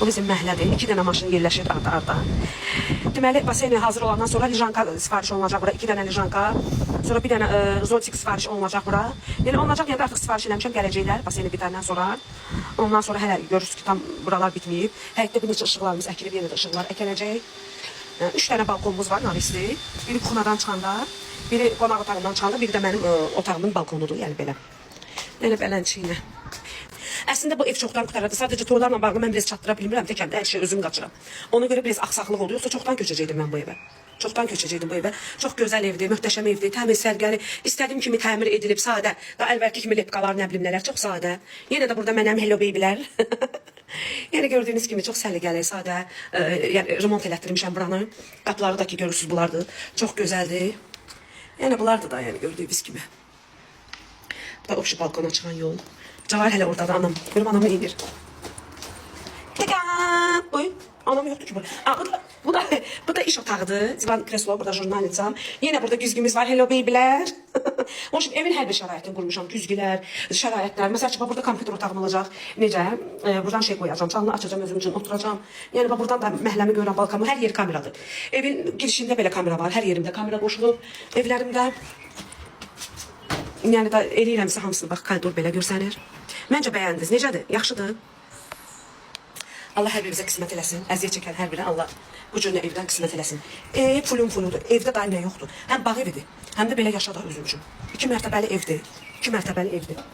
Bu bizim məhəllədir. 2 dənə maşın yerləşir arda-arda. Deməli, baseyni hazır olandan sonra lijanka sifariş olunacaq bura. 2 dənə lijanka. Sonra bir dənə zotik sifariş olunacaq bura. Yəni olunacaq, yəni artıq sifariş eləmişəm, gələcəklər baseyni bitəndən sonra. Ondan sonra hələ görürsünüz ki, tam buralar bitməyib. Həyətdə bir neçə işıqlarımız əkilib, yenə də işıqlar əkiləcək. 3 dənə balkonumuz var, narisli. Biri kuxunadan çıxanda, biri qonaq otağından çıxanda, biri də mənim otağımın balkonudur, yəni belə. Yəni belənçiyinə. Əslində bu ev çoxdan qutarırdı. Sadəcə toylarla bağlı mən biraz çatdıra bilmirəm. Təkəndə hər şey özüm qaçıram. Ona görə biraz axsaqlıq oldu. Yoxsa çoxdan köçəcəkdim mən bu evə. Çoxdan köçəcəkdim bu evə. Çox gözəl evdir, möhtəşəm evdir, təmiz, sərgəli. İstədiyim kimi təmir edilib, sadə. Daha əvvəlki kimi lepkalar, nə bilim nələr, çox sadə. Yenə də burada mənəm Hello Babylər. Yəni gördüyünüz kimi çox səliqəli, sadə. Yəni remont elətdirmişəm buranı. Qapıları da ki görürsüz bunlardır. Çox gözəldir. Yəni bunlardır da yəni gördüyünüz kimi. Bu da opşu balkona çıxan yol. Cavahir hələ orada da anam. Görüm anam neyir. Oy, anam yoxdur ki burada. Bu da iş otağıdır. Divan kreslo, burada jurnal edeceğim. Yine burada güzgümüz var. Hello babylər. Onun için evin hər bir şəraitini qurmuşam. Güzgülər, şəraitlər. Məsəl üçün burada kompüter otağım olacaq. Necə? Buradan şey qoyacağım. Canlı açacağım, özüm üçün oturacağım. Yəni buradan da məhləmi görürəm, balkamı. Hər yeri kameradır. Evin girişində belə kamera var. Hər yerimdə kamera qoşulub. Evlərimdə. Yəni da eləyirəmsə hamısını bax koridor belə görsənir. Məncə bəyəndiniz. Necədir? Yaxşıdır. Allah hər birimizə qismət eləsin. Əziyyət çəkən hər birinə Allah bu cür evdən qismət eləsin. Pulum puludur. Evdə daha nə yoxdur. Həm bağ evidir, həm də belə yaşadıq özüm üçün. 2 mərtəbəli evdir. 2 mərtəbəli evdir.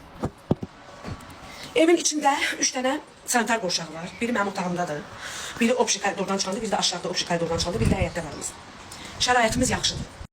Evin içində 3 dənə sanitar qovşağı var. Biri mənim otağımdadır. Biri opşi koridordan çıxanda, biri də aşağıda opşi koridordan çıxanda, biri də həyətdə varımız. Şəraitimiz yaxşıdır.